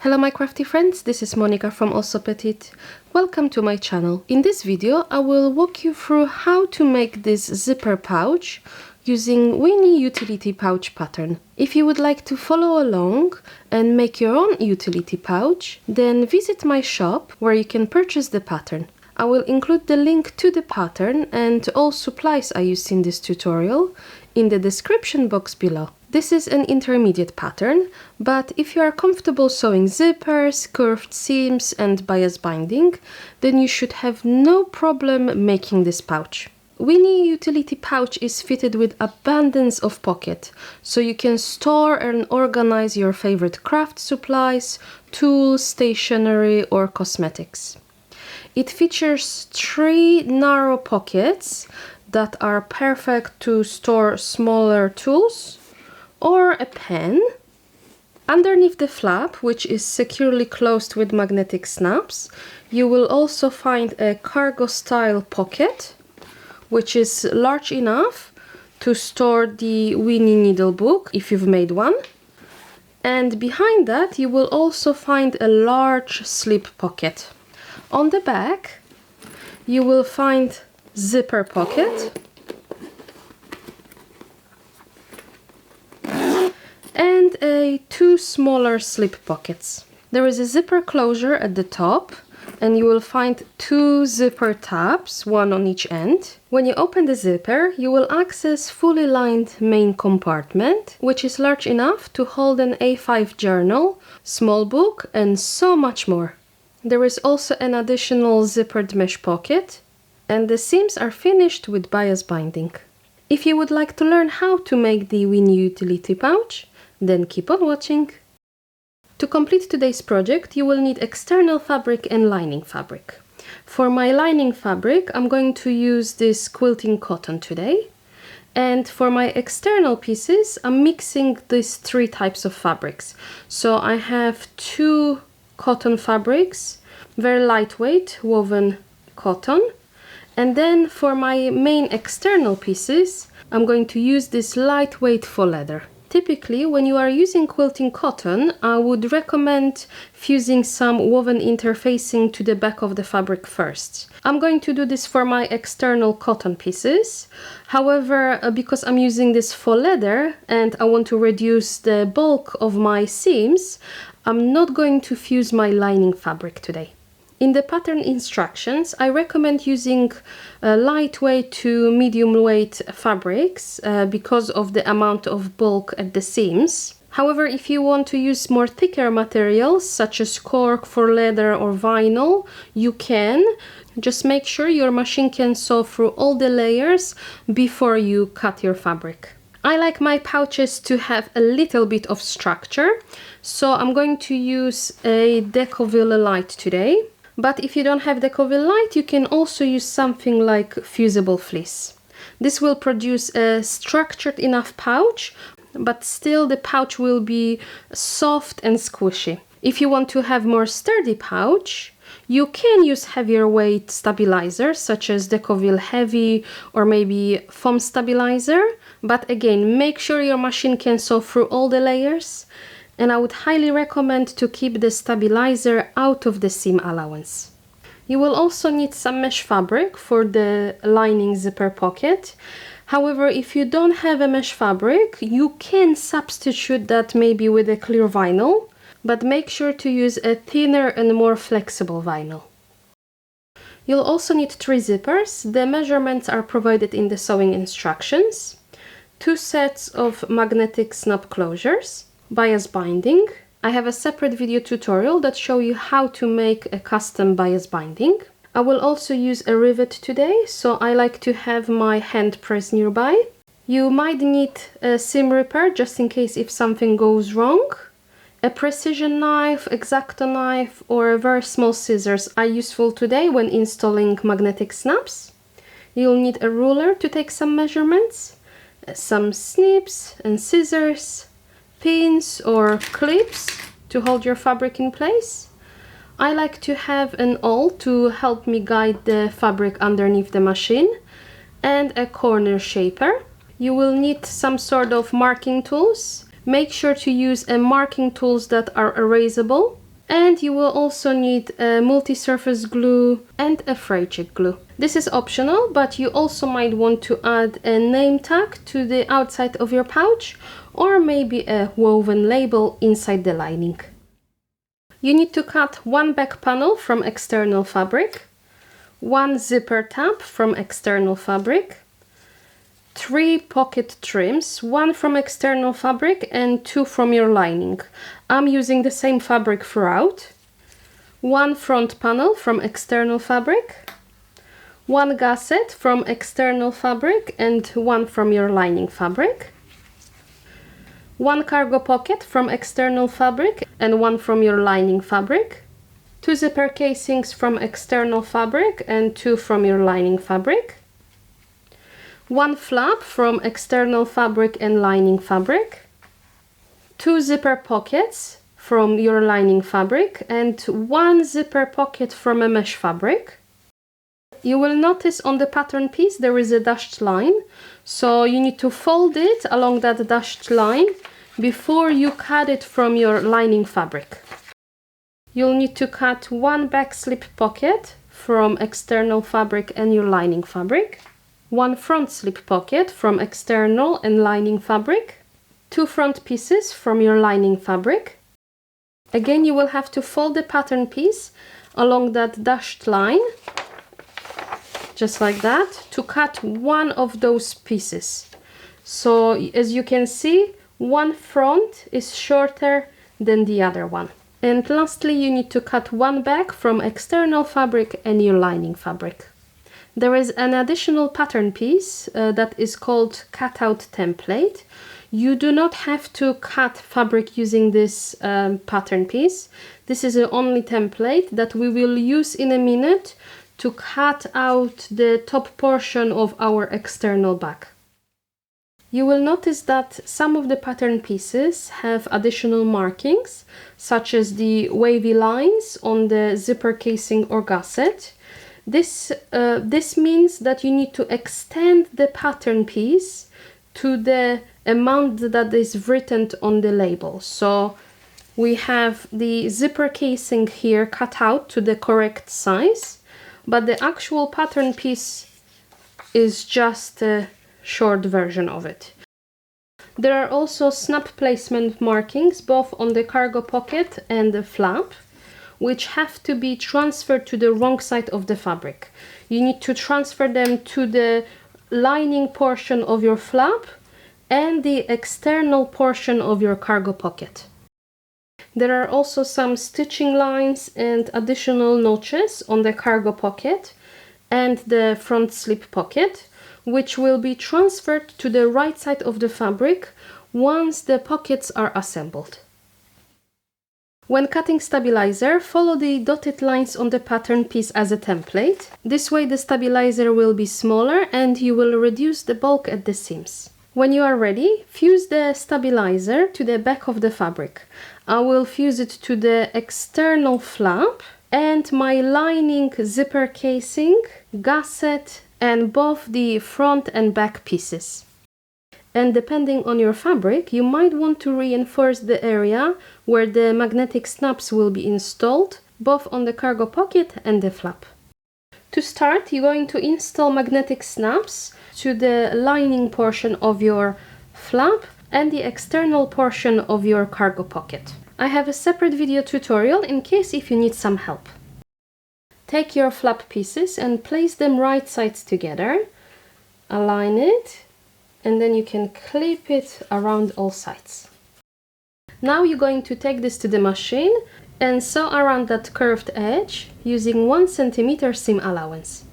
Hello my crafty friends, this is Monica from Allsewpetite. Welcome to my channel. In this video I will walk you through how to make this zipper pouch using Winnie utility pouch pattern. If you would like to follow along and make your own utility pouch, then visit my shop where you can purchase the pattern. I will include the link to the pattern and all supplies I used in this tutorial in the description box below. This is an intermediate pattern, but if you are comfortable sewing zippers, curved seams and bias binding, then you should have no problem making this pouch. Winnie utility pouch is fitted with abundance of pocket, so you can store and organize your favorite craft supplies, tools, stationery or cosmetics. It features 3 narrow pockets that are perfect to store smaller tools or a pen. Underneath the flap, which is securely closed with magnetic snaps, you will also find a cargo style pocket, which is large enough to store the Winnie needle book if you've made one. And behind that you will also find a large slip pocket. On the back you will find zipper pocket and 2 smaller slip pockets. There is a zipper closure at the top and you will find 2 zipper tabs, one on each end. When you open the zipper, you will access fully lined main compartment, which is large enough to hold an A5 journal, small book and so much more. There is also an additional zippered mesh pocket and the seams are finished with bias binding. If you would like to learn how to make the Winnie utility pouch, then keep on watching. To complete today's project, you will need external fabric and lining fabric. For my lining fabric, I'm going to use this quilting cotton today. And for my external pieces, I'm mixing these 3 types of fabrics. So I have 2 cotton fabrics, very lightweight woven cotton. And then for my main external pieces, I'm going to use this lightweight faux leather. Typically, when you are using quilting cotton, I would recommend fusing some woven interfacing to the back of the fabric first. I'm going to do this for my external cotton pieces. However, because I'm using this faux leather and I want to reduce the bulk of my seams, I'm not going to fuse my lining fabric today. In the pattern instructions, I recommend using lightweight to medium weight fabrics because of the amount of bulk at the seams. However, if you want to use more thicker materials such as cork for leather or vinyl, you can. Just make sure your machine can sew through all the layers before you cut your fabric. I like my pouches to have a little bit of structure, so I'm going to use a Decoville light today. But if you don't have Decoville light, you can also use something like fusible fleece. This will produce a structured enough pouch, but still the pouch will be soft and squishy. If you want to have more sturdy pouch, you can use heavier weight stabilizers such as Decoville Heavy or maybe foam stabilizer. But again, make sure your machine can sew through all the layers. And I would highly recommend to keep the stabilizer out of the seam allowance. You will also need some mesh fabric for the lining zipper pocket. However, if you don't have a mesh fabric, you can substitute that maybe with a clear vinyl, but make sure to use a thinner and more flexible vinyl. You'll also need 3 zippers. The measurements are provided in the sewing instructions. 2 sets of magnetic snap closures. Bias binding. I have a separate video tutorial that shows you how to make a custom bias binding. I will also use a rivet today, so I like to have my hand press nearby. You might need a seam ripper just in case if something goes wrong. A precision knife, X-Acto knife or very small scissors are useful today when installing magnetic snaps. You'll need a ruler to take some measurements, some snips and scissors, pins or clips to hold your fabric in place. I like to have an awl to help me guide the fabric underneath the machine and a corner shaper. You will need some sort of marking tools. Make sure to use marking tools that are erasable. And you will also need a multi-surface glue and a fray check glue. This is optional, but you also might want to add a name tag to the outside of your pouch, or maybe a woven label inside the lining. You need to cut one back panel from external fabric, one zipper tab from external fabric, 3 pocket trims, 1 from external fabric and 2 from your lining. I'm using the same fabric throughout. 1 front panel from external fabric, 1 gusset from external fabric and 1 from your lining fabric, 1 cargo pocket from external fabric and 1 from your lining fabric, 2 zipper casings from external fabric and 2 from your lining fabric, 1 flap from external fabric and lining fabric, 2 zipper pockets from your lining fabric and 1 zipper pocket from a mesh fabric. You will notice on the pattern piece there is a dashed line, so you need to fold it along that dashed line before you cut it from your lining fabric. You'll need to cut 1 back slip pocket from external fabric and your lining fabric, 1 front slip pocket from external and lining fabric, 2 front pieces from your lining fabric. Again, you will have to fold the pattern piece along that dashed line, just like that, to cut one of those pieces. So as you can see, one front is shorter than the other one. And lastly, you need to cut 1 back from external fabric and your lining fabric. There is an additional pattern piece that is called cutout template. You do not have to cut fabric using this pattern piece. This is the only template that we will use in a minute to cut out the top portion of our external back. You will notice that some of the pattern pieces have additional markings, such as the wavy lines on the zipper casing or gusset. This means that you need to extend the pattern piece to the amount that is written on the label. So we have the zipper casing here cut out to the correct size, but the actual pattern piece is just a short version of it. There are also snap placement markings both on the cargo pocket and the flap, which have to be transferred to the wrong side of the fabric. You need to transfer them to the lining portion of your flap and the external portion of your cargo pocket. There are also some stitching lines and additional notches on the cargo pocket and the front slip pocket, which will be transferred to the right side of the fabric once the pockets are assembled. When cutting stabilizer, follow the dotted lines on the pattern piece as a template. This way the stabilizer will be smaller and you will reduce the bulk at the seams. When you are ready, fuse the stabilizer to the back of the fabric. I will fuse it to the external flap and my lining zipper casing, gusset, and both the front and back pieces. And depending on your fabric, you might want to reinforce the area where the magnetic snaps will be installed, both on the cargo pocket and the flap. To start, you're going to install magnetic snaps to the lining portion of your flap and the external portion of your cargo pocket. I have a separate video tutorial in case if you need some help. Take your flap pieces and place them right sides together, align it, and then you can clip it around all sides. Now you're going to take this to the machine and sew around that curved edge using 1 cm seam allowance.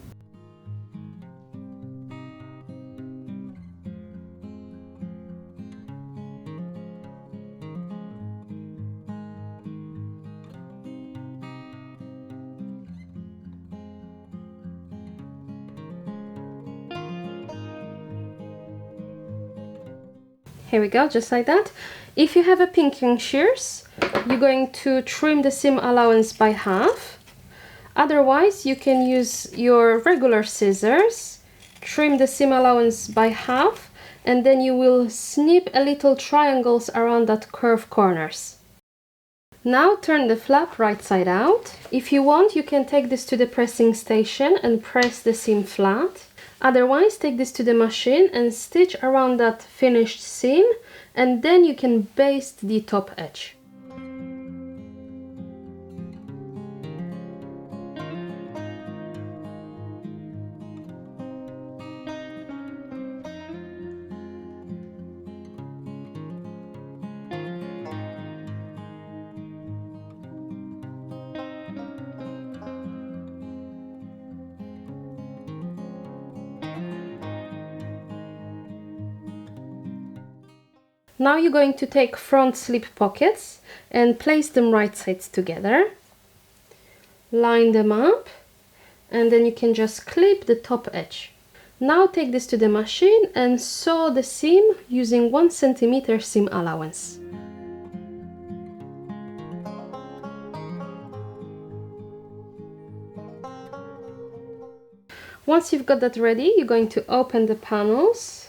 Here we go, just like that. If you have a pinking shears, you're going to trim the seam allowance by half. Otherwise, you can use your regular scissors, trim the seam allowance by half, and then you will snip a little triangles around that curved corners. Now turn the flap right side out. If you want, you can take this to the pressing station and press the seam flat. Otherwise, take this to the machine and stitch around that finished seam, and then you can baste the top edge. Now you're going to take front slip pockets and place them right sides together. Line them up, and then you can just clip the top edge. Now take this to the machine and sew the seam using 1 cm seam allowance. Once you've got that ready, you're going to open the panels,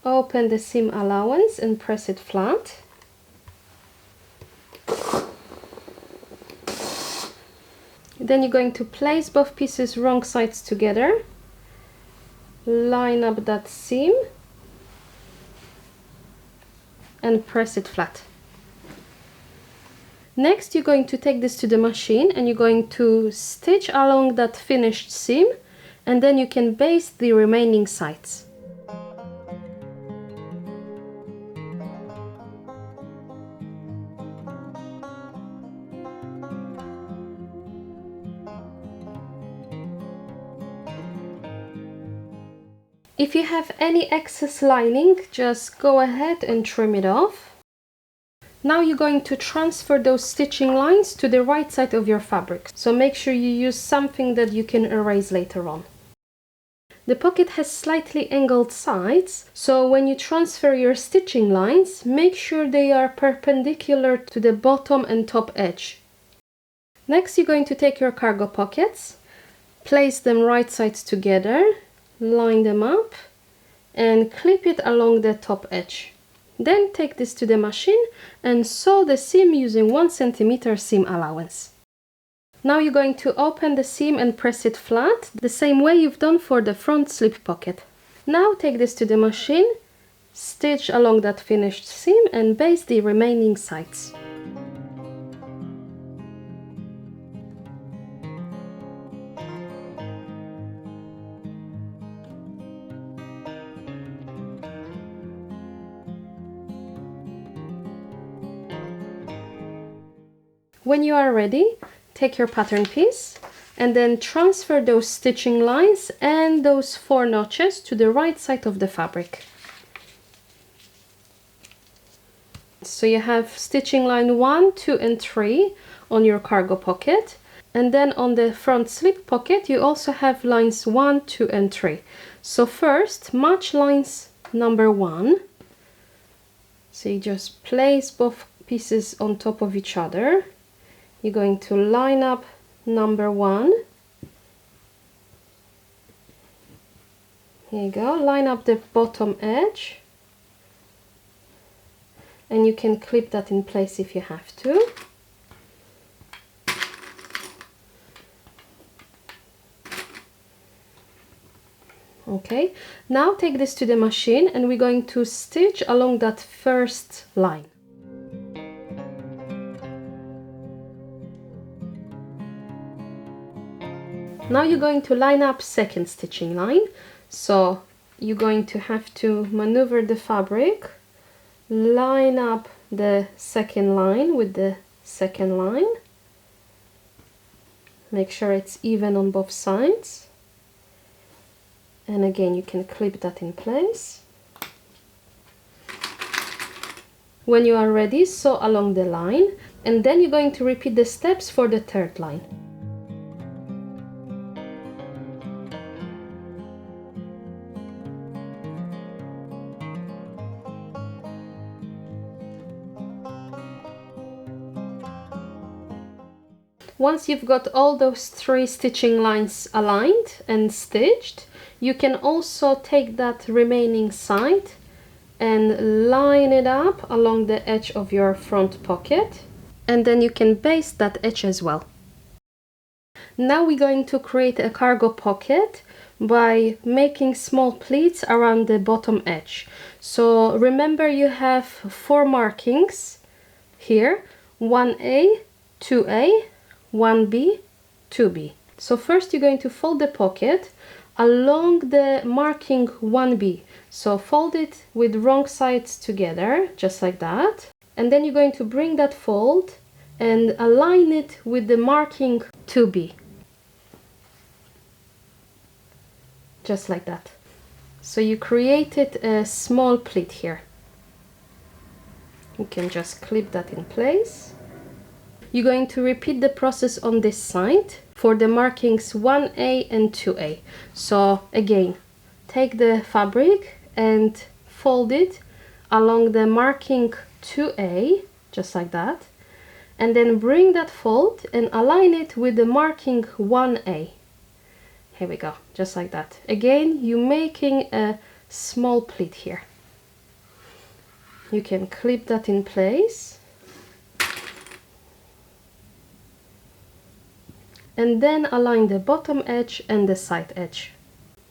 open the seam allowance and press it flat. Then you're going to place both pieces wrong sides together, line up that seam and press it flat. Next, you're going to take this to the machine and you're going to stitch along that finished seam, and then you can baste the remaining sides. If you have any excess lining, just go ahead and trim it off. Now you're going to transfer those stitching lines to the right side of your fabric, so make sure you use something that you can erase later on. The pocket has slightly angled sides, so when you transfer your stitching lines, make sure they are perpendicular to the bottom and top edge. Next, you're going to take your cargo pockets, place them right sides together, line them up and clip it along the top edge. Then take this to the machine and sew the seam using 1 cm seam allowance. Now you're going to open the seam and press it flat, the same way you've done for the front slip pocket. Now take this to the machine, stitch along that finished seam and baste the remaining sides. When you are ready, take your pattern piece and then transfer those stitching lines and those 4 notches to the right side of the fabric. So you have stitching line 1, 2 and 3 on your cargo pocket, and then on the front slip pocket you also have lines 1, 2 and 3. So first match lines number 1. So you just place both pieces on top of each other. You're going to line up number 1. Here you go, line up the bottom edge. And you can clip that in place if you have to. Okay, now take this to the machine and we're going to stitch along that first line. Now you're going to line up second stitching line, so you're going to have to maneuver the fabric, line up the second line with the second line, make sure it's even on both sides, and again you can clip that in place. When you are ready, sew along the line, and then you're going to repeat the steps for the third line. Once you've got all those 3 stitching lines aligned and stitched, you can also take that remaining side and line it up along the edge of your front pocket and then you can baste that edge as well. Now we're going to create a cargo pocket by making small pleats around the bottom edge. So remember, you have 4 markings here: 1A, 2A, 1B, 2B. So first you're going to fold the pocket along the marking 1B. So fold it with wrong sides together, just like that. And then you're going to bring that fold and align it with the marking 2B. Just like that. So you created a small pleat here. You can just clip that in place. You're going to repeat the process on this side for the markings 1A and 2A. So again, take the fabric and fold it along the marking 2A, just like that. And then bring that fold and align it with the marking 1A. Here we go, just like that. Again, you're making a small pleat here. You can clip that in place. And then align the bottom edge and the side edge.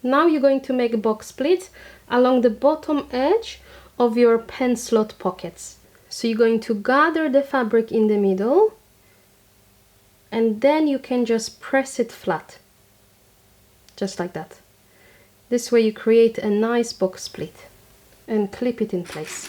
Now you're going to make box pleats along the bottom edge of your pen slot pockets. So you're going to gather the fabric in the middle, and then you can just press it flat. Just like that. This way you create a nice box pleat and clip it in place.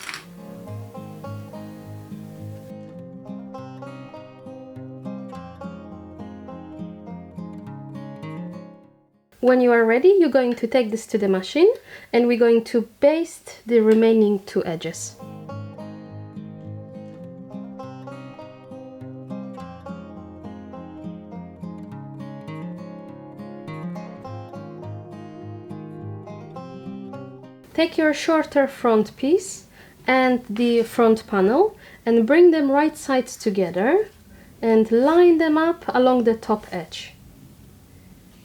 When you are ready, you're going to take this to the machine and we're going to baste the remaining 2 edges. Take your shorter front piece and the front panel and bring them right sides together and line them up along the top edge.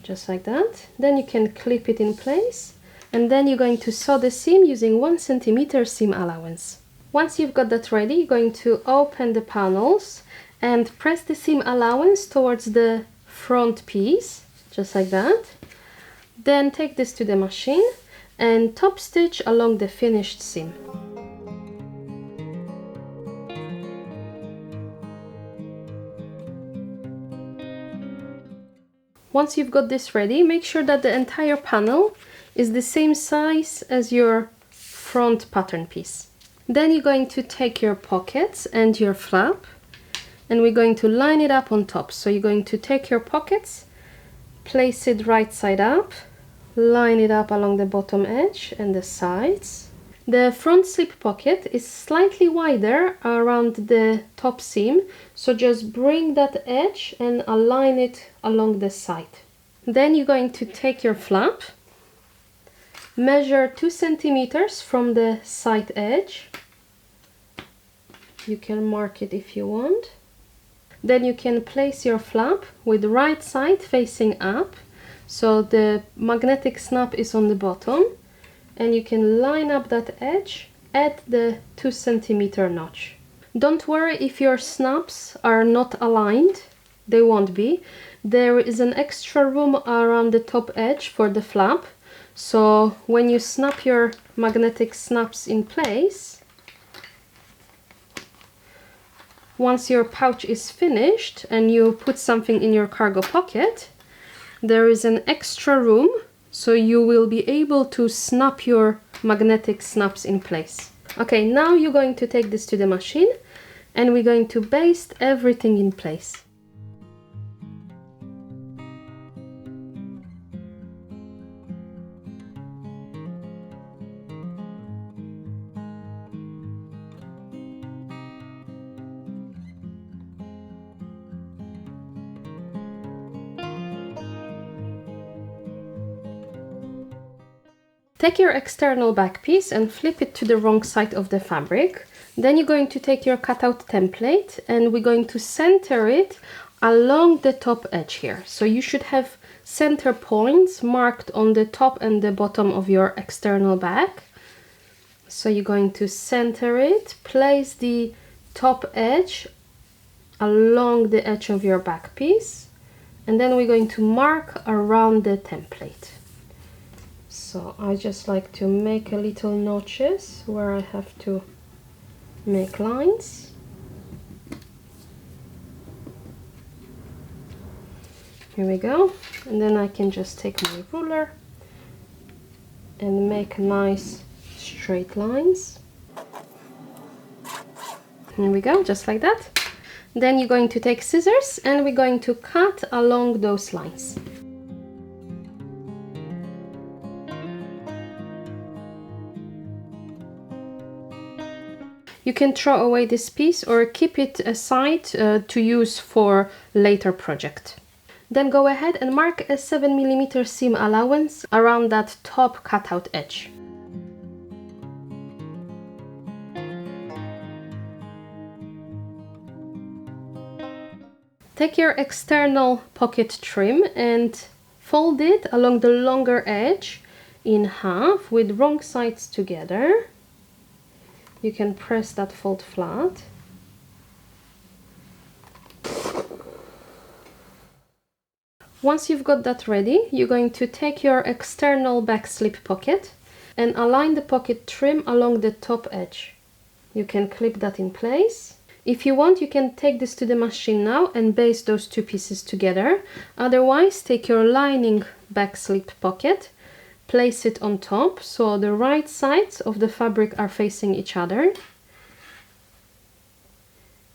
Just like that. Then you can clip it in place, and then you're going to sew the seam using 1 centimeter seam allowance. Once you've got that ready, you're going to open the panels and press the seam allowance towards the front piece, just like that. Then take this to the machine and top stitch along the finished seam. Once you've got this ready, make sure that the entire panel is the same size as your front pattern piece. Then you're going to take your pockets and your flap, and we're going to line it up on top. So you're going to take your pockets, place it right side up, line it up along the bottom edge and the sides. The front slip pocket is slightly wider around the top seam, so just bring that edge and align it along the side. Then you're going to take your flap, measure 2 centimeters from the side edge. You can mark it if you want. Then you can place your flap with the right side facing up, so the magnetic snap is on the bottom, and you can line up that edge at the 2 centimeter notch. Don't worry if your snaps are not aligned, they won't be. There is an extra room around the top edge for the flap, so when you snap your magnetic snaps in place, once your pouch is finished and you put something in your cargo pocket, there is an extra room, so you will be able to snap your magnetic snaps in place. Okay, now you're going to take this to the machine and we're going to baste everything in place. Take your external back piece and flip it to the wrong side of the fabric. Then you're going to take your cutout template and we're going to center it along the top edge here. So you should have center points marked on the top and the bottom of your external back. So you're going to center it, place the top edge along the edge of your back piece, and then we're going to mark around the template. So I just like to make a little notches where I have to make lines. Here we go, and then I can just take my ruler and make nice straight lines. Here we go, just like that. Then you're going to take scissors and we're going to cut along those lines. You can throw away this piece or keep it aside to use for later project. Then go ahead and mark a 7mm seam allowance around that top cutout edge. Take your external pocket trim and fold it along the longer edge in half with wrong sides together. You can press that fold flat. Once you've got that ready, you're going to take your external back slip pocket and align the pocket trim along the top edge. You can clip that in place. If you want, you can take this to the machine now and baste those two pieces together. Otherwise, take your lining back slip pocket, place it on top so the right sides of the fabric are facing each other.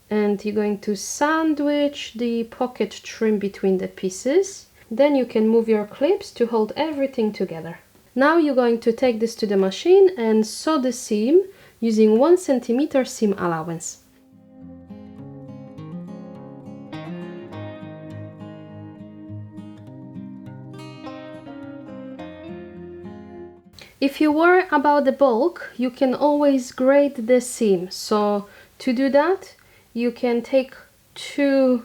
And you're going to sandwich the pocket trim between the pieces. Then you can move your clips to hold everything together. Now you're going to take this to the machine and sew the seam using 1 cm seam allowance. If you worry about the bulk, you can always grade the seam. So to do that, you can take 2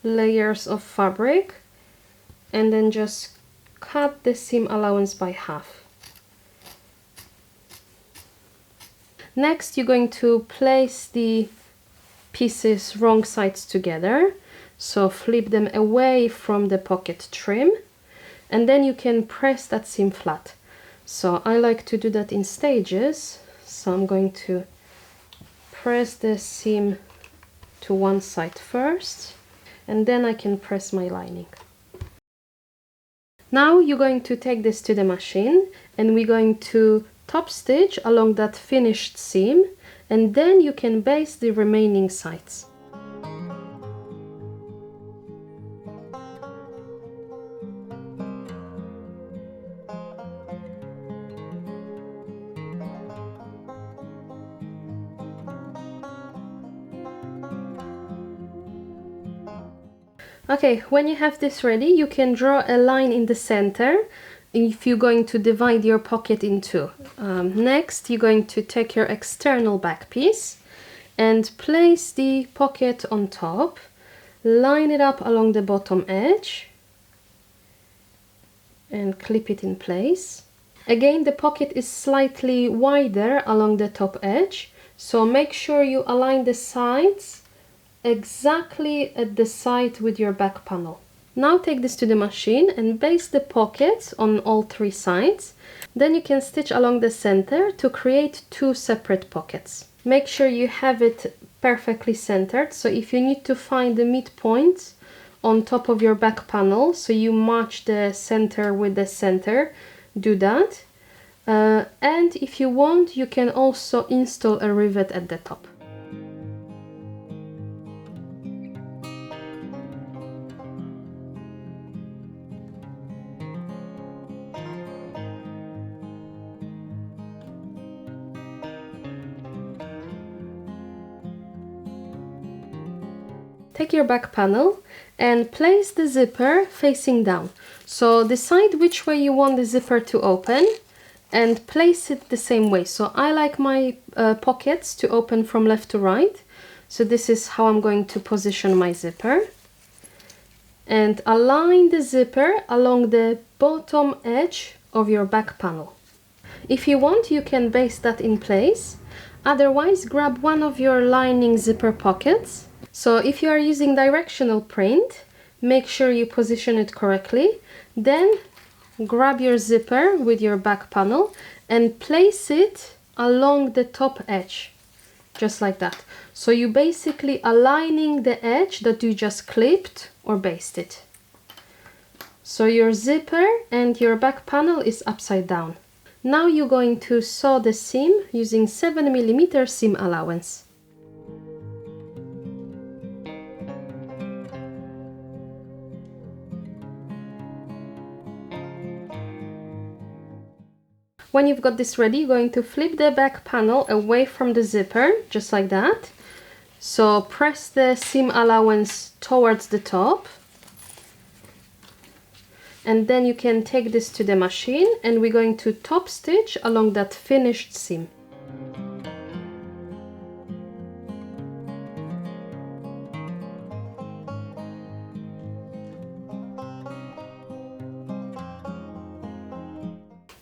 layers of fabric and then just cut the seam allowance by half. Next, you're going to place the pieces wrong sides together. So flip them away from the pocket trim and then you can press that seam flat. So I like to do that in stages. So I'm going to press the seam to one side first and then I can press my lining. Now you're going to take this to the machine and we're going to top stitch along that finished seam and then you can baste the remaining sides. Okay, when you have this ready, you can draw a line in the center if you're going to divide your pocket in two. Next, you're going to take your external back piece and place the pocket on top, line it up along the bottom edge and clip it in place. Again, the pocket is slightly wider along the top edge, so make sure you align the sides exactly at the side with your back panel. Now take this to the machine and baste the pockets on all 3 sides. Then you can stitch along the center to create 2 separate pockets. Make sure you have it perfectly centered, so if you need to find the midpoint on top of your back panel so you match the center with the center, do that. And if you want, you can also install a rivet at the top. Take your back panel and place the zipper facing down. So decide which way you want the zipper to open and place it the same way. So I like my pockets to open from left to right. So this is how I'm going to position my zipper. And align the zipper along the bottom edge of your back panel. If you want, you can baste that in place. Otherwise, grab one of your lining zipper pockets So if you are using directional print, make sure you position it correctly. Then grab your zipper with your back panel and place it along the top edge, just like that. So you basically aligning the edge that you just clipped or basted. So your zipper and your back panel is upside down. Now you're going to sew the seam using 7mm seam allowance. When you've got this ready, you're going to flip the back panel away from the zipper, just like that. So press the seam allowance towards the top. And then you can take this to the machine and we're going to top stitch along that finished seam.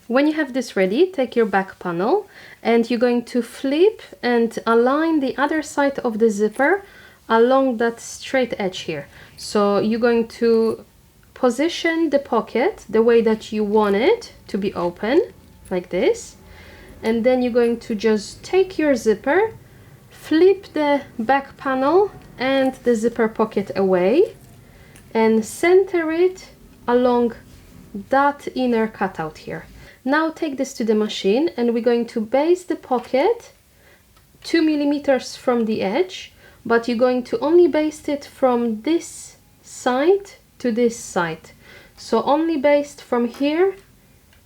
When you have this ready, take your back panel and you're going to flip and align the other side of the zipper along that straight edge here. So you're going to position the pocket the way that you want it to be open, like this. And then you're going to just take your zipper, flip the back panel and the zipper pocket away and center it along that inner cutout here. Now take this to the machine and we're going to base the pocket 2mm from the edge, but you're going to only baste it from this side to this side. So only baste from here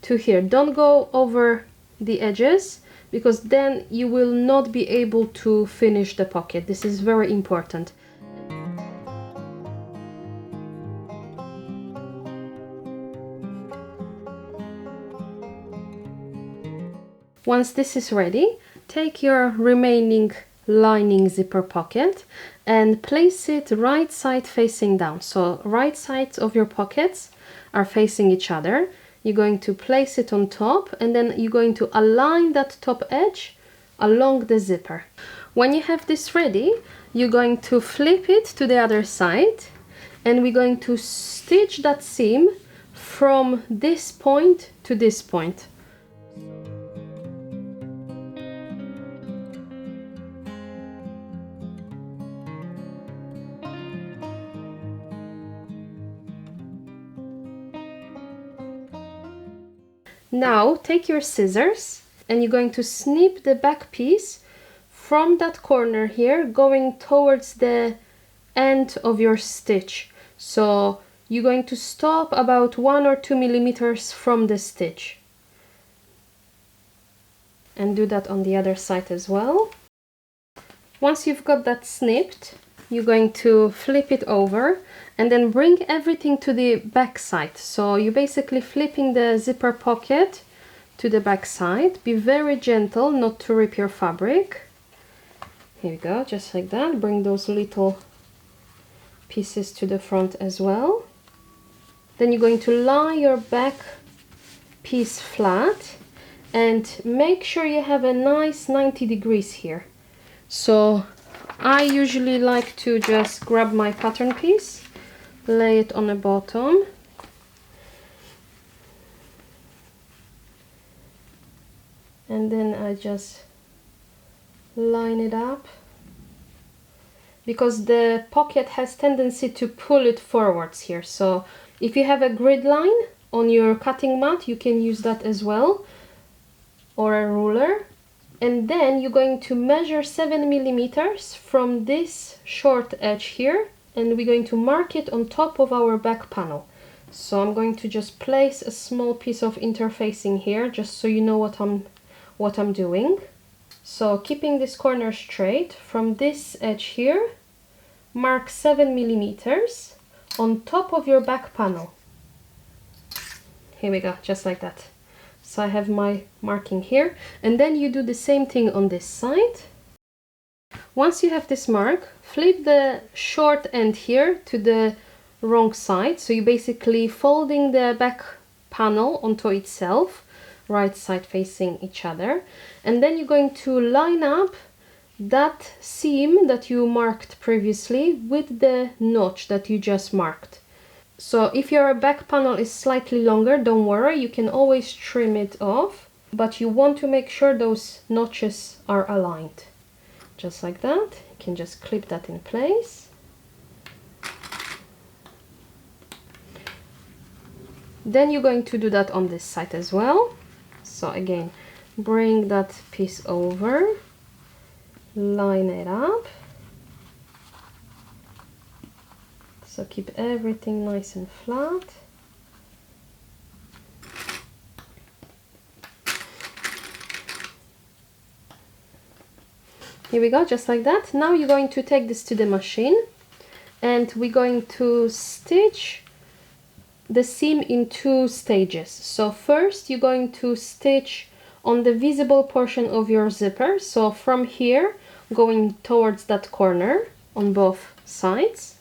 to here. Don't go over the edges because then you will not be able to finish the pocket. This is very important. Once this is ready, take your remaining lining zipper pocket and place it right side facing down. So right sides of your pockets are facing each other. You're going to place it on top and then you're going to align that top edge along the zipper. When you have this ready, you're going to flip it to the other side and we're going to stitch that seam from this point to this point. Now take your scissors and you're going to snip the back piece from that corner here going towards the end of your stitch. So you're going to stop about 1 or 2mm from the stitch. And do that on the other side as well. Once you've got that snipped, you're going to flip it over and then bring everything to the back side. So you're basically flipping the zipper pocket to the back side. Be very gentle not to rip your fabric. Here we go, just like that. Bring those little pieces to the front as well. Then you're going to lie your back piece flat and make sure you have a nice 90 degrees here. So I usually like to just grab my pattern piece, lay it on the bottom, and then I just line it up because the pocket has tendency to pull it forwards here. So if you have a grid line on your cutting mat, you can use that as well, or a ruler. And then you're going to measure 7mm from this short edge here and we're going to mark it on top of our back panel. So I'm going to just place a small piece of interfacing here just so you know what I'm doing. So keeping this corner straight, from this edge here, mark 7mm on top of your back panel. Here we go, just like that. So I have my marking here, and then you do the same thing on this side. Once you have this mark, flip the short end here to the wrong side. So you're basically folding the back panel onto itself, right side facing each other. And then you're going to line up that seam that you marked previously with the notch that you just marked. So if your back panel is slightly longer, don't worry, you can always trim it off, but you want to make sure those notches are aligned. Just like that. You can just clip that in place. Then you're going to do that on this side as well. So again, bring that piece over, line it up. So keep everything nice and flat. Here we go, just like that. Now you're going to take this to the machine and we're going to stitch the seam in 2 stages. So first you're going to stitch on the visible portion of your zipper. So from here, going towards that corner on both sides.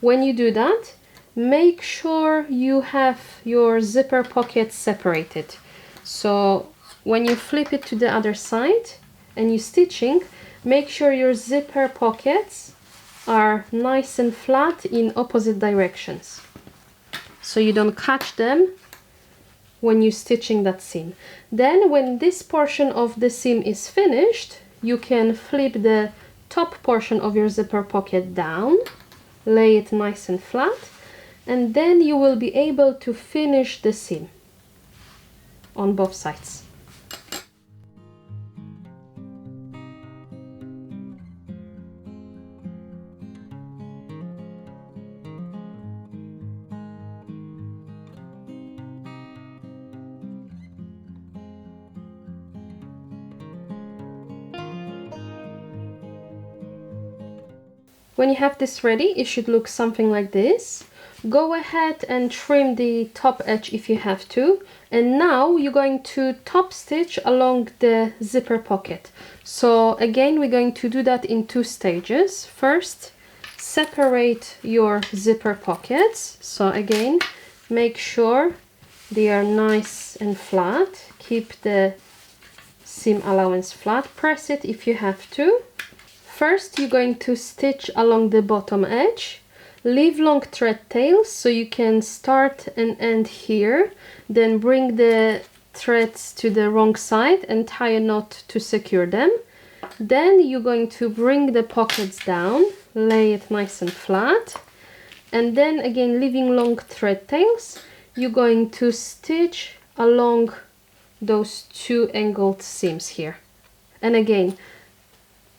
When you do that, make sure you have your zipper pockets separated. So when you flip it to the other side and you're stitching, make sure your zipper pockets are nice and flat in opposite directions, so you don't catch them when you're stitching that seam. Then when this portion of the seam is finished, you can flip the top portion of your zipper pocket down, lay it nice and flat, and then you will be able to finish the seam on both sides. When you have this ready, it should look something like this. Go ahead and trim the top edge if you have to. And now you're going to top stitch along the zipper pocket. So again, we're going to do that in 2 stages. First, separate your zipper pockets. So again, make sure they are nice and flat. Keep the seam allowance flat. Press it if you have to. First, you're going to stitch along the bottom edge. Leave long thread tails so you can start and end here. Then bring the threads to the wrong side and tie a knot to secure them. Then you're going to bring the pockets down, lay it nice and flat. And then again, leaving long thread tails, you're going to stitch along those 2 angled seams here. And again,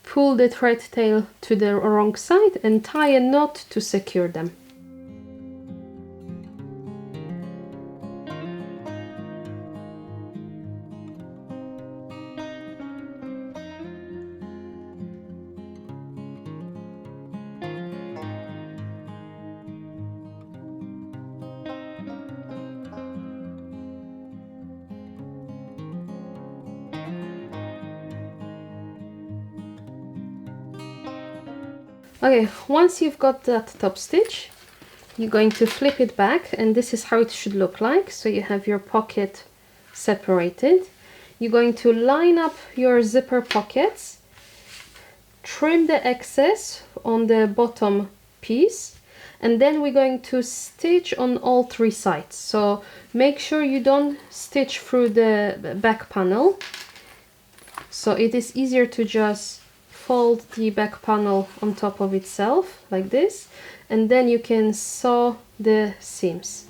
pull the thread tail to the wrong side and tie a knot to secure them. Okay, once you've got that top stitch, you're going to flip it back, and this is how it should look like. So you have your pocket separated. You're going to line up your zipper pockets, trim the excess on the bottom piece, and then we're going to stitch on all 3 sides. So make sure you don't stitch through the back panel. So it is easier to just fold the back panel on top of itself like this, and then you can sew the seams.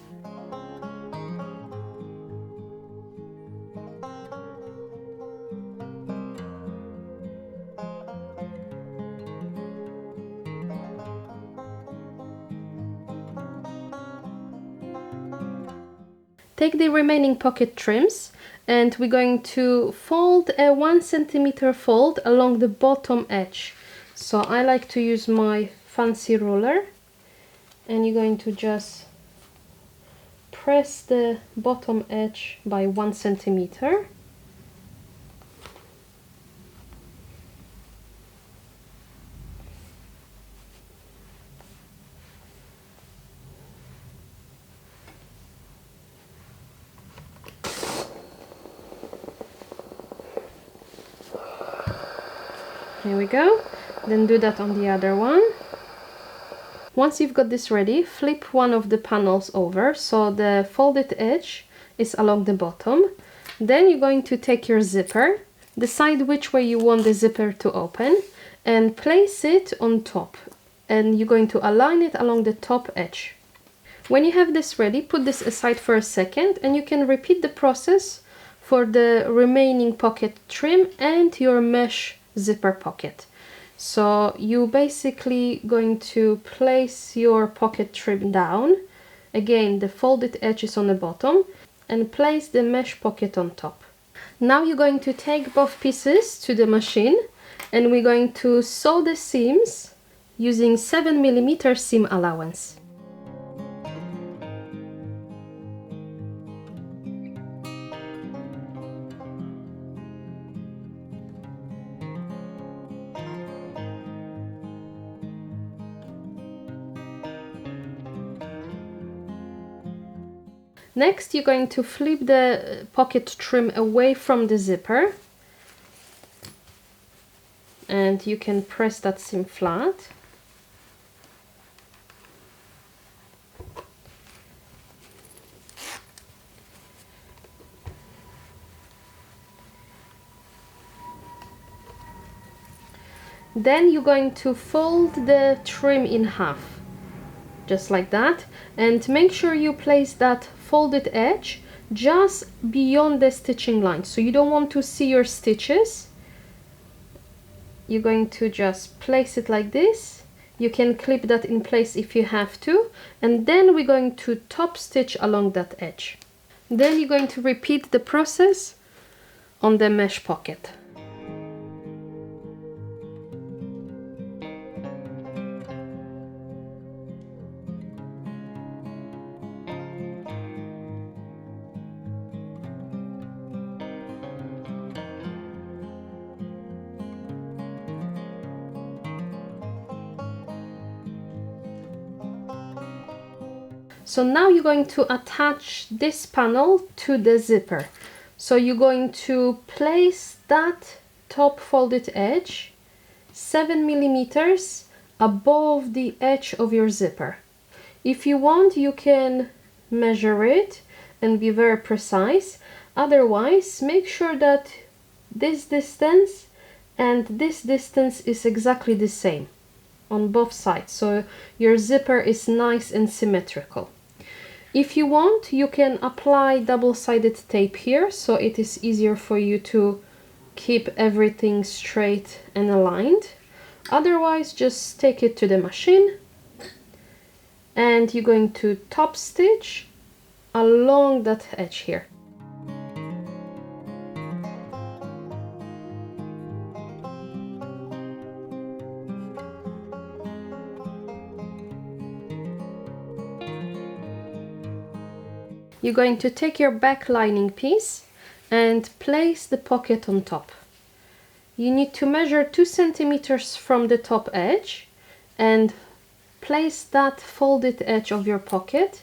Take the remaining pocket trims and we're going to fold a 1 centimeter fold along the bottom edge. So I like to use my fancy ruler, and you're going to just press the bottom edge by 1 centimeter. Here we go. Then do that on the other one. Once you've got this ready, flip one of the panels over so the folded edge is along the bottom. Then you're going to take your zipper, decide which way you want the zipper to open, and place it on top. And you're going to align it along the top edge. When you have this ready, put this aside for a second, and you can repeat the process for the remaining pocket trim and your mesh zipper pocket. So you basically going to place your pocket trim down. Again, the folded edge is on the bottom, and place the mesh pocket on top. Now you're going to take both pieces to the machine, and we're going to sew the seams using 7mm seam allowance. Next, you're going to flip the pocket trim away from the zipper, and you can press that seam flat. Then you're going to fold the trim in half, just like that, and make sure you place that folded edge just beyond the stitching line, so you don't want to see your stitches. You're going to just place it like this. You can clip that in place if you have to, and then we're going to top stitch along that edge. Then you're going to repeat the process on the mesh pocket. So now you're going to attach this panel to the zipper. So you're going to place that top folded edge 7mm above the edge of your zipper. If you want, you can measure it and be very precise. Otherwise, make sure that this distance and this distance is exactly the same on both sides, so your zipper is nice and symmetrical. If you want, you can apply double-sided tape here, so it is easier for you to keep everything straight and aligned. Otherwise, just take it to the machine, and you're going to top stitch along that edge here. You're going to take your back lining piece and place the pocket on top. You need to measure 2 centimeters from the top edge and place that folded edge of your pocket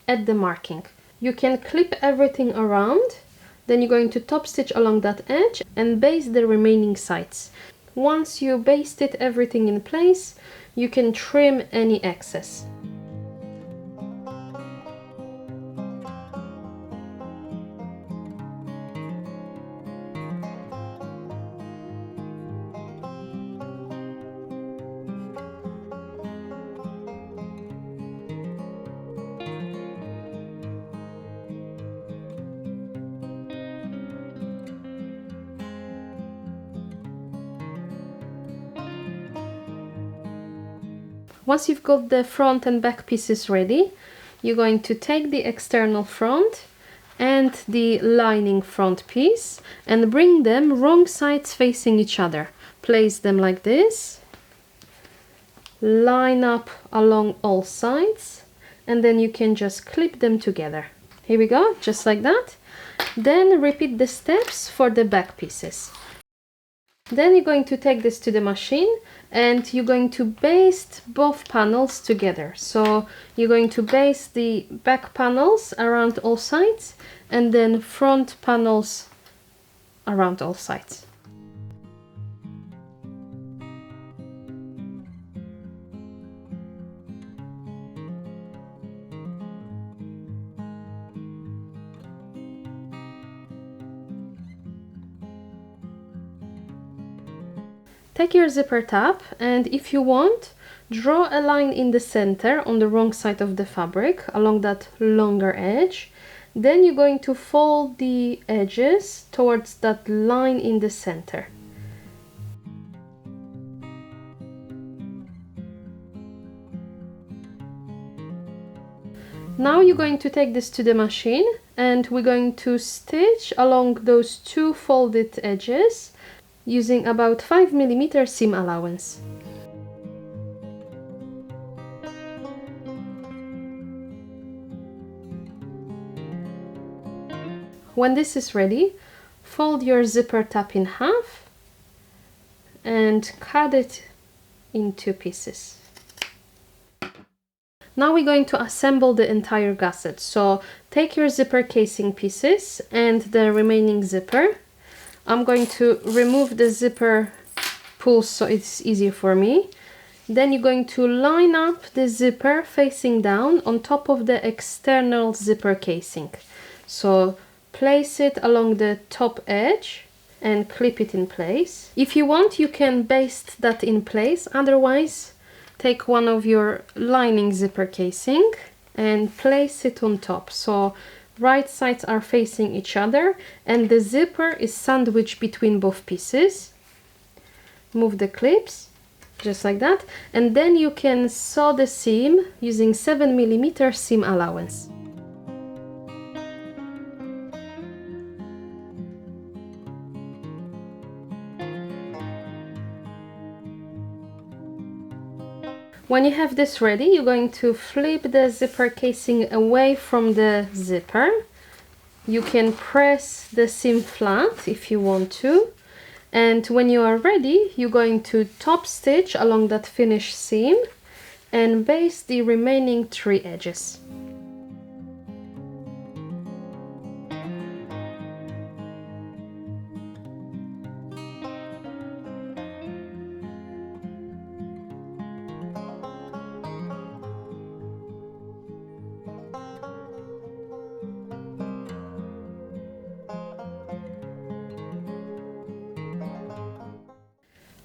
at the marking. You can clip everything around, then you're going to top stitch along that edge and baste the remaining sides. Once you basted everything in place, you can trim any excess. Once you've got the front and back pieces ready, you're going to take the external front and the lining front piece and bring them wrong sides facing each other. Place them like this, line up along all sides, and then you can just clip them together. Here we go, just like that. Then repeat the steps for the back pieces. Then you're going to take this to the machine and you're going to baste both panels together. So you're going to baste the back panels around all sides and then front panels around all sides. Take your zipper tab, and if you want, draw a line in the center on the wrong side of the fabric along that longer edge. Then you're going to fold the edges towards that line in the center. Now you're going to take this to the machine, and we're going to stitch along those two folded edges using about 5mm seam allowance. When this is ready, fold your zipper tab in half and cut it in 2 pieces. Now we're going to assemble the entire gusset. So take your zipper casing pieces and the remaining zipper. I'm going to remove the zipper pulls so it's easier for me. Then you're going to line up the zipper facing down on top of the external zipper casing. So place it along the top edge and clip it in place. If you want, you can baste that in place. Otherwise, take one of your lining zipper casing and place it on top. So right sides are facing each other and the zipper is sandwiched between both pieces. Move the clips just like that, and then you can sew the seam using 7mm seam allowance. When you have this ready, you're going to flip the zipper casing away from the zipper. You can press the seam flat if you want to. And when you are ready, you're going to top stitch along that finished seam and baste the remaining 3 edges.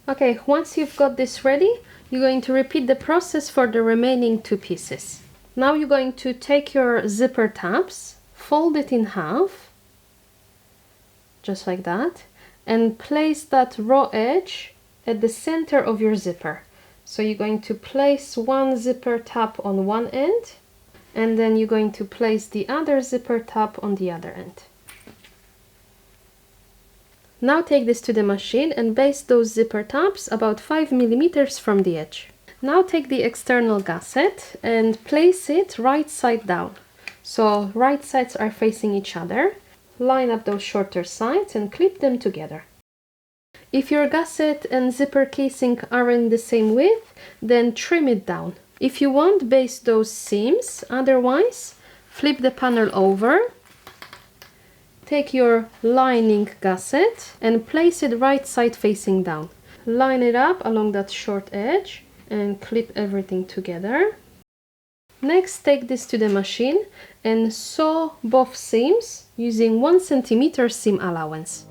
Okay, once you've got this ready, you're going to repeat the process for the remaining 2 pieces. Now you're going to take your zipper tabs, fold it in half, just like that, and place that raw edge at the center of your zipper. So you're going to place one zipper tab on one end, and then you're going to place the other zipper tab on the other end. Now take this to the machine and baste those zipper tabs about 5mm from the edge. Now take the external gusset and place it right side down. So right sides are facing each other. Line up those shorter sides and clip them together. If your gusset and zipper casing are in the same width, then trim it down. If you want, baste those seams. Otherwise, flip the panel over. Take your lining gusset and place it right side facing down. Line it up along that short edge and clip everything together. Next, take this to the machine and sew both seams using 1cm seam allowance.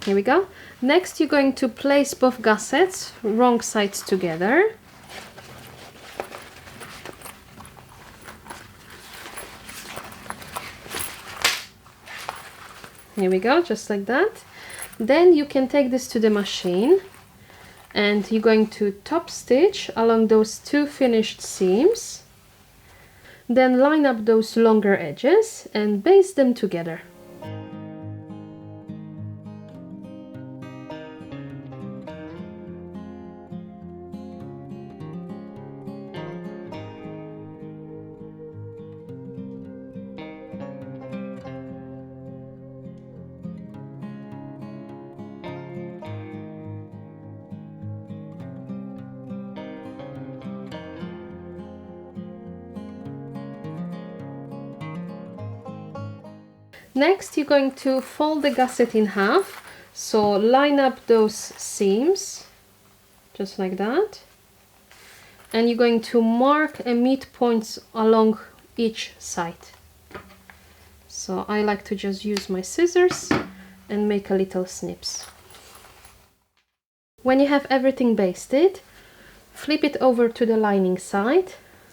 Here we go. Next, you're going to place both gussets wrong sides together. Here we go, just like that. Then you can take this to the machine and you're going to top stitch along those 2 finished seams. Then line up those longer edges and baste them together. Next, you're going to fold the gusset in half, so line up those seams, just like that. and you're going to mark a midpoints along each side. So I like to just use my scissors and make a little snips. When you have everything basted, flip it over to the lining side,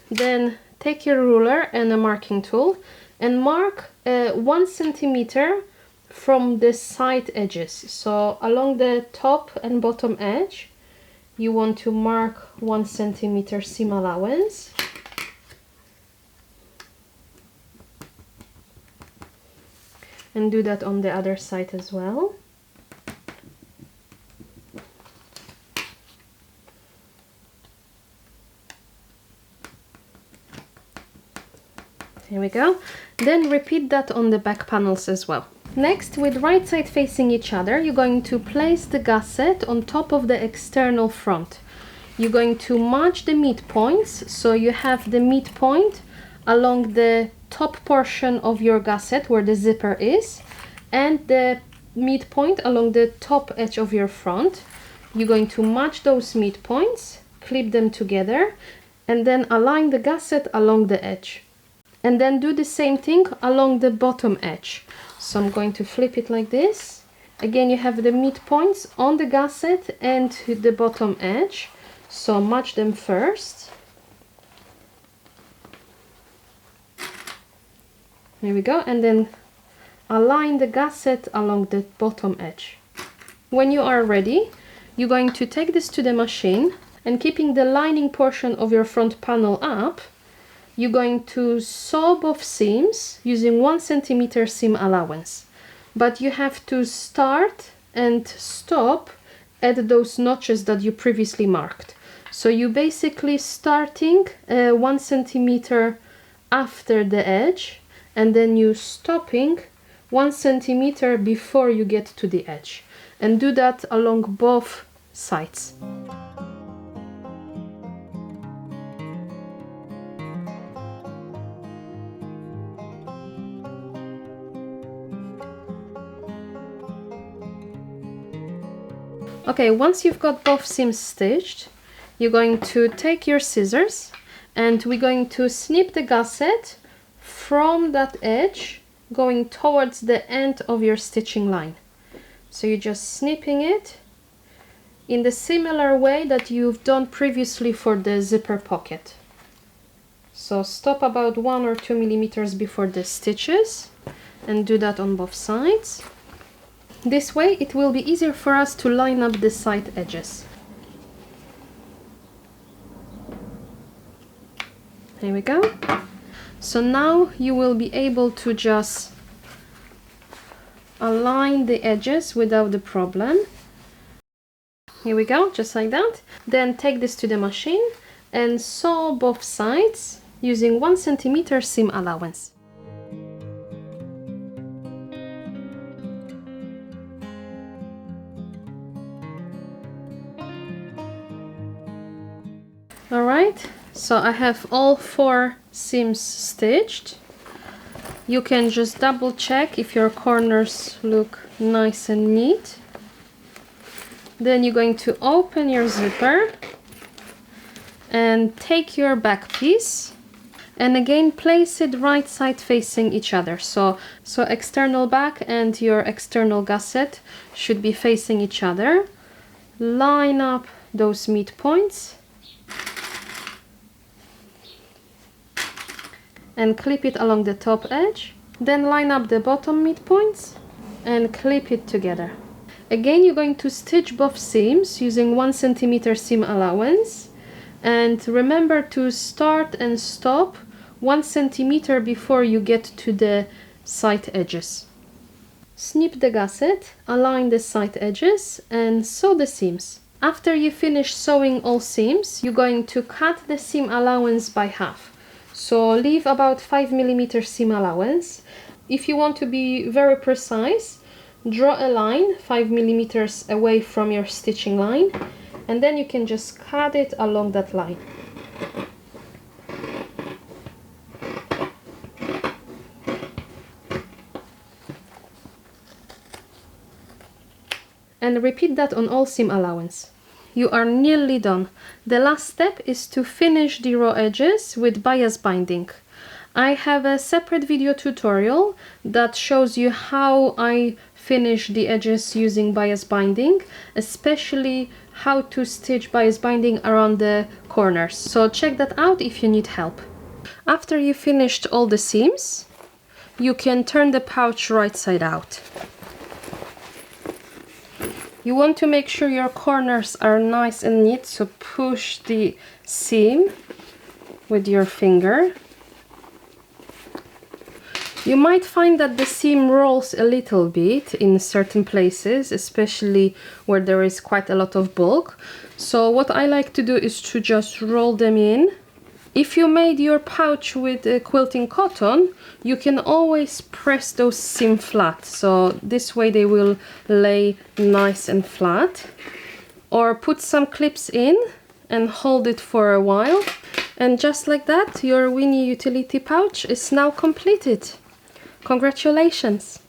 then take your ruler and a marking tool and mark 1 centimeter from the side edges. So along the top and bottom edge, you want to mark 1 centimeter seam allowance. And do that on the other side as well. Here we go. Then repeat that on the back panels as well. Next, with right side facing each other, you're going to place the gusset on top of the external front. You're going to match the midpoints, so you have the midpoint along the top portion of your gusset where the zipper is, and the midpoint along the top edge of your front. You're going to match those midpoints, clip them together, and then align the gusset along the edge. And then do the same thing along the bottom edge. So I'm going to flip it like this. Again, you have the midpoints on the gusset and the bottom edge. So match them first. There we go. And then align the gusset along the bottom edge. When you are ready, you're going to take this to the machine, and keeping the lining portion of your front panel up, you're going to sew both seams using 1 centimeter seam allowance. But you have to start and stop at those notches that you previously marked. So you basically starting 1 centimeter after the edge, and then you stopping 1 centimeter before you get to the edge. And do that along both sides. Okay, once you've got both seams stitched, you're going to take your scissors and we're going to snip the gusset from that edge going towards the end of your stitching line. So you're just snipping it in the similar way that you've done previously for the zipper pocket. So stop about 1 or 2 millimeters before the stitches and do that on both sides. This way it will be easier for us to line up the side edges. There we go. So now you will be able to just align the edges without the problem. Here we go, just like that. Then take this to the machine and sew both sides using 1 centimeter seam allowance. Alright, so I have all 4 seams stitched. You can just double check if your corners look nice and neat. Then you're going to open your zipper and take your back piece and again place it right side facing each other. So external back and your external gusset should be facing each other. Line up those midpoints and clip it along the top edge. Then line up the bottom midpoints and clip it together. Again, you're going to stitch both seams using 1 centimeter seam allowance, and remember to start and stop 1 centimeter before you get to the side edges. Snip the gusset, align the side edges and sew the seams. After you finish sewing all seams, you're going to cut the seam allowance by half. So leave about 5 millimeter seam allowance. If you want to be very precise, draw a line 5 millimeters away from your stitching line, and then you can just cut it along that line. And repeat that on all seam allowance. you are nearly done. The last step is to finish the raw edges with bias binding. I have a separate video tutorial that shows you how I finish the edges using bias binding, especially how to stitch bias binding around the corners. So check that out if you need help. After you finished all the seams, you can turn the pouch right side out. You want to make sure your corners are nice and neat, so push the seam with your finger. You might find that the seam rolls a little bit in certain places, especially where there is quite a lot of bulk. So what I like to do is to just roll them in. If you made your pouch with quilting cotton, you can always press those seam flat, so this way they will lay nice and flat. Or put some clips in and hold it for a while. And just like that, your Winnie utility pouch is now completed. Congratulations!